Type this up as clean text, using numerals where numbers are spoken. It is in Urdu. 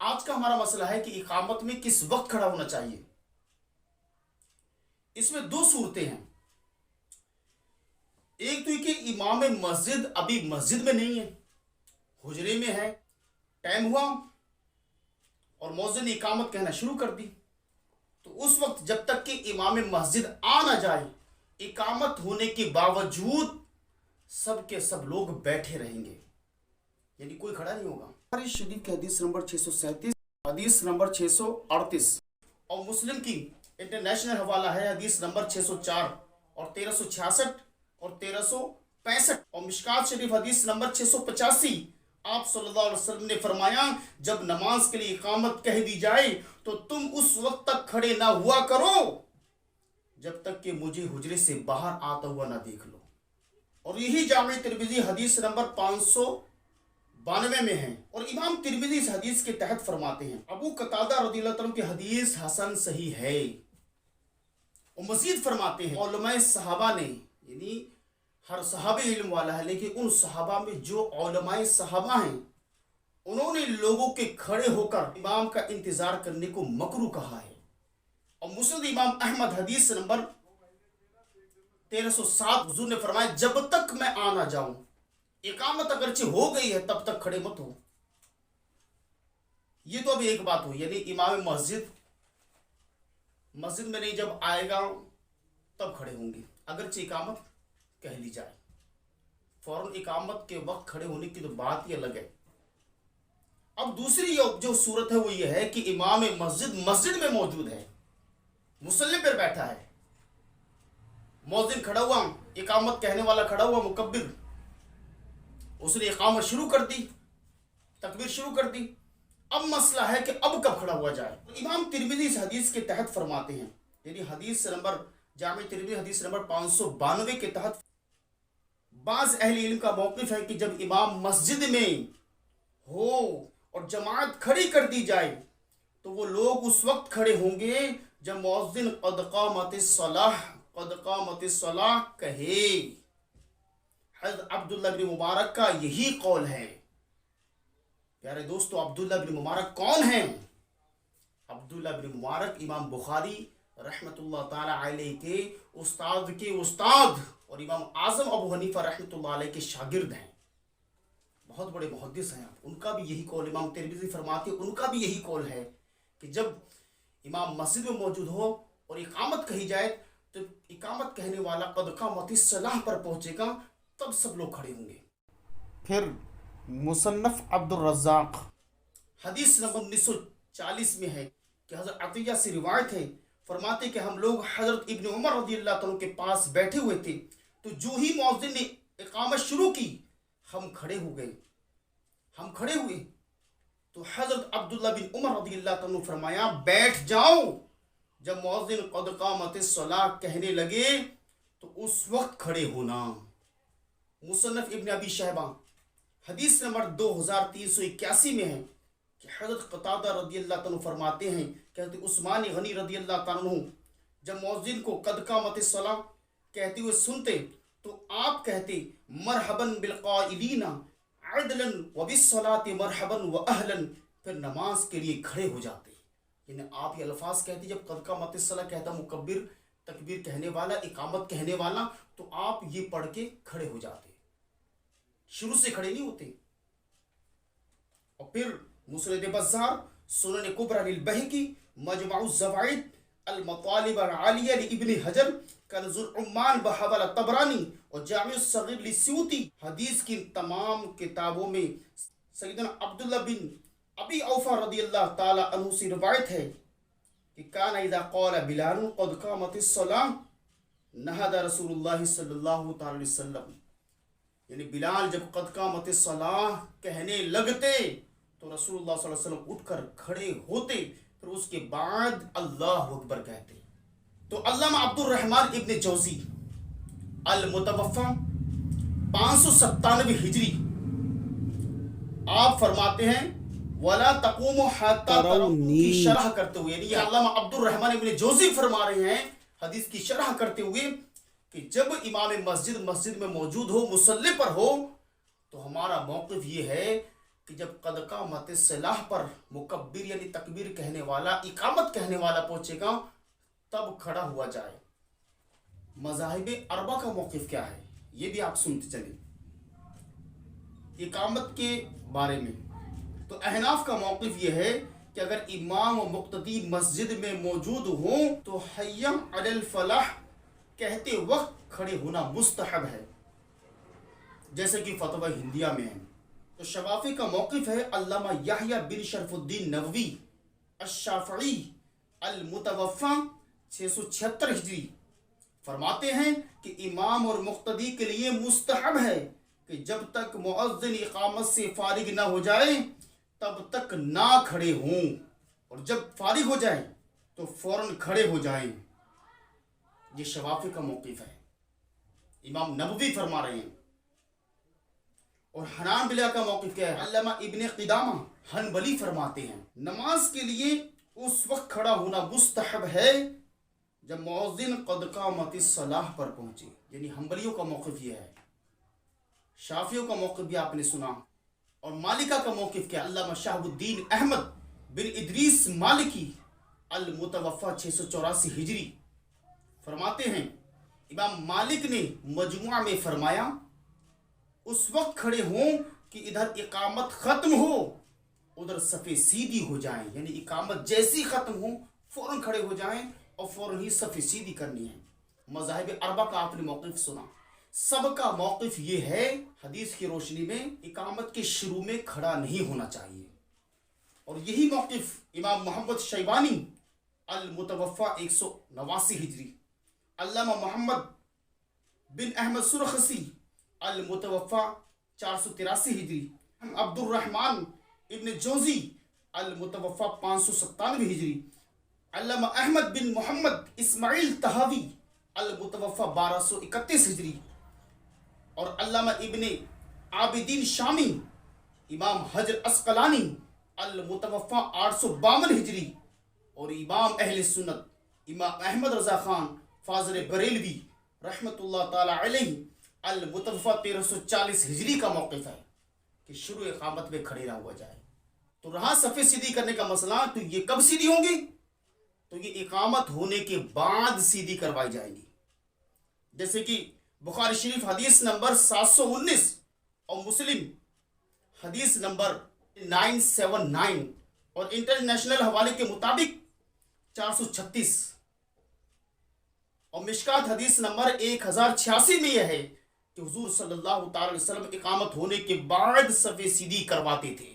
آج کا ہمارا مسئلہ ہے کہ اقامت میں کس وقت کھڑا ہونا چاہیے۔ اس میں دو صورتیں ہیں۔ ایک تو یہ کہ امام مسجد ابھی مسجد میں نہیں ہے، حجرے میں ہے، ٹائم ہوا اور مؤذن نے اقامت کہنا شروع کر دی، تو اس وقت جب تک کہ امام مسجد آ نہ جائے، اقامت ہونے کے باوجود سب کے سب لوگ بیٹھے رہیں گے، یعنی کوئی کھڑا نہیں ہوگا۔ بخاری شریف کی حدیث نمبر 637، حدیث نمبر 638 اور مسلم کی انٹرنیشنل حوالہ ہے حدیث نمبر 604 اور 1366 اور 1365 اور مشکات شریف حدیث نمبر 685۔ آپ صلی اللہ علیہ وسلم نے فرمایا جب نماز کے لیے اقامت کہہ دی جائے تو تم اس وقت تک کھڑے نہ ہوا کرو جب تک کہ مجھے حجرے سے باہر آتا ہوا نہ دیکھ لو۔ اور یہی جامع ترمذی حدیث نمبر 592 میں ہے، اور امام ترمذی اس حدیث کے تحت فرماتے ہیں ابو قتادہ رضی اللہ عنہ کی حدیث حسن صحیح ہے۔ اور مزید فرماتے ہیں علماء صحابہ نے، یعنی ہر صحابی علم والا ہے لیکن ان صحابہ میں جو علماء صحابہ ہیں انہوں نے لوگوں کے کھڑے ہو کر امام کا انتظار کرنے کو مکروہ کہا ہے۔ اور مسند امام احمد حدیث نمبر 1307 حضور نے فرمایا جب تک میں آ نہ جاؤں، اقامت اگرچہ ہو گئی ہے تب تک کھڑے مت ہو۔ یہ تو ابھی ایک بات ہوئی، یعنی امام مسجد میں نہیں جب آئے گا تب کھڑے ہوں گے، اگرچہ اقامت کہہ لی جائے۔ فوراً اقامت کے وقت کھڑے ہونے کی تو بات ہی الگ ہے۔ اب دوسری جو صورت ہے وہ یہ ہے کہ امام مسجد میں موجود ہے، مصلی پر بیٹھا ہے، مؤذن کھڑا ہوا، اقامت کہنے والا کھڑا ہوا، مکبر، اس نے اقامت شروع کر دی، تکبیر شروع کر دی۔ اب مسئلہ ہے کہ اب کب کھڑا ہوا جائے۔ امام ترمذی اس حدیث کے تحت فرماتے ہیں، یعنی حدیث نمبر جامع ترمذی حدیث نمبر 592 کے تحت بعض اہل علم کا موقف ہے کہ جب امام مسجد میں ہو اور جماعت کھڑی کر دی جائے تو وہ لوگ اس وقت کھڑے ہوں گے جب مؤذن قد قامت الصلاۃ کہے۔ حضرت عبداللہ بن مبارک کا یہی قول ہے۔ پیارے دوستو، عبداللہ بن مبارک کون ہیں؟ عبداللہ بن مبارک امام بخاری رحمت اللہ تعالی علیہ کے استاد اور امام اعظم ابو حنیفہ رحمت اللہ علیہ کے شاگرد ہیں، بہت بڑے محدث ہیں۔ ان کا بھی یہی قول، امام ترمذی فرماتے ہیں ان کا بھی یہی قول ہے کہ جب امام مسجد میں موجود ہو اور اقامت کہی جائے تو اقامت کہنے والا قد قامت الصلاۃ پر پہنچے گا تب سب لوگ کھڑے ہوں گے۔ پھر مصنف عبد الرزاق حدیث نمبر 1940 میں ہے کہ حضرت عطیہ سے روایت ہے، فرماتے کہ ہم لوگ حضرت ابن عمر رضی اللہ عنہ کے پاس بیٹھے ہوئے تھے تو جو ہی مؤذن نے اقامت شروع کی ہم کھڑے ہوئے تو حضرت عبداللہ بن عمر رضی اللہ عنہ فرمایا بیٹھ جاؤ، جب مؤذن قد قامت الصلاۃ کہنے لگے تو اس وقت کھڑے ہونا۔ مصنف ابن ابی شیبہ حدیث نمبر 2381 میں ہے کہ حضرت قتادہ رضی اللہ عنہ فرماتے ہیں کہ حضرت عثمان غنی رضی اللہ عنہ جب مؤذن کو قد قامت الصلاۃ کہتے ہوئے سنتے تو آپ کہتے مرحبا بالقائلین عدلا وبالصلاۃ مرحبا واہلا، پھر نماز کے لیے کھڑے ہو جاتے۔ یعنی آپ یہ الفاظ کہتے جب قد قامت الصلاۃ کہتا مکبر، تکبیر کہنے والا، اقامت کہنے والا، تو آپ یہ پڑھ کے کھڑے ہو جاتے، شروع سے کھڑے نہیں ہوتے۔ اور پھر مسند بزار، سنن کبری للبہقی، مجمع الزوائد، المطالب العالیہ لابن حجر، کنز العمان بحوالہ طبرانی اور جامع الصغیر للسیوطی۔ حدیث کی تمام کتابوں میں سیدنا عبداللہ بن ابی اوفا رضی اللہ تعالی عنہ سے روایت ہے کہ کان اذا قال بلال قد قامت الصلاۃ نہض رسول اللہ صلی اللہ تعالی علیہ وسلم، یعنی بلال جب قد قامت الصلاۃ کہنے لگتے تو رسول اللہ صلی اللہ علیہ وسلم اٹھ کر کھڑے ہوتے، پھر اس کے بعد اللہ اکبر کہتے۔ تو علامہ عبد الرحمن ابن جوزی المتوفا 597 ہجری، آپ فرماتے ہیں وَلَا تَقُومُ حَتَّى تَرَوْنِي کی شرح کرتے ہوئے، یعنی علامہ عبد الرحمن ابن جوزی فرما رہے ہیں حدیث کی شرح کرتے ہوئے کہ جب امام مسجد میں موجود ہو، مصلی پر ہو، تو ہمارا موقف یہ ہے کہ جب قد قامت الصلاح پر مکبر یعنی تکبیر کہنے والا، اقامت کہنے والا پہنچے گا تب کھڑا ہوا جائے۔ مذاہب اربع کا موقف کیا ہے یہ بھی آپ سنتے چلیں۔ اقامت کے بارے میں تو احناف کا موقف یہ ہے کہ اگر امام و مقتدی مسجد میں موجود ہوں تو حی علی الفلاح کہتے وقت کھڑے ہونا مستحب ہے، جیسے کہ فتوی ہندیہ میں ہے۔ تو شوافی کا موقف ہے علامہ یحییٰ بن شرف الدین نووی الشافعی المتوفی 676 ہجری فرماتے ہیں کہ امام اور مقتدی کے لیے مستحب ہے کہ جب تک مؤذن اقامت سے فارغ نہ ہو جائے تب تک نہ کھڑے ہوں، اور جب فارغ ہو جائیں تو فوراً کھڑے ہو جائیں۔ یہ شوافی کا موقف ہے، امام نبوی فرما رہے ہیں۔ اور حنابلہ کا موقف کیا ہے؟ علامہ ابن قدامہ حنبلی فرماتے ہیں نماز کے لیے اس وقت کھڑا ہونا مستحب ہے جب مؤذن قد قامت الصلاح پر پہنچے، یعنی حنبلیوں کا موقف یہ ہے۔ شافعیوں کا موقف بھی آپ نے سنا، اور مالکہ کا موقف کیا؟ علامہ شہاب الدین احمد بن ادریس مالکی المتوفی 684 ہجری فرماتے ہیں امام مالک نے مجموعہ میں فرمایا اس وقت کھڑے ہوں کہ ادھر اقامت ختم ہو ادھر صفیں سیدھی ہو جائیں، یعنی اقامت جیسی ختم ہو فوراً کھڑے ہو جائیں اور فوراً ہی صفیں سیدھی کرنی ہے۔ مذاہب اربع کا آپ نے موقف سنا، سب کا موقف یہ ہے حدیث کی روشنی میں اقامت کے شروع میں کھڑا نہیں ہونا چاہیے، اور یہی موقف امام محمد شیبانی المتوفی 189 ہجری، علامہ محمد بن احمد سرخسی المتوفی 483 ہجری، عبد الرحمن ابن جوزی المتوفی 597 ہجری، علامہ احمد بن محمد اسماعیل طحاوی المتوفی 1231 ہجری، اور علامہ ابن عابدین شامی امام حجر عسقلانی المتوفی 852 ہجری، اور امام اہل سنت امام احمد رضا خان فاضل بریلوی رحمۃ اللہ تعالی علیہ المتوفی 1340 ہجری کا موقف ہے کہ شروع اقامت میں کھڑے نہ ہوا جائے۔ تو رہا صفیں سیدھی کرنے کا مسئلہ، تو یہ کب سیدھی ہوں گی؟ تو یہ اقامت ہونے کے بعد سیدھی کروائی جائے گی، جیسے کہ بخاری شریف حدیث نمبر 719 اور مسلم حدیث نمبر 979 اور انٹرنیشنل حوالے کے مطابق 436 اور مشکات حدیث نمبر 1086 میں یہ ہے کہ حضور صلی اللہ تعالی وسلم اقامت ہونے کے بعد صفیں سیدھی کرواتے تھے۔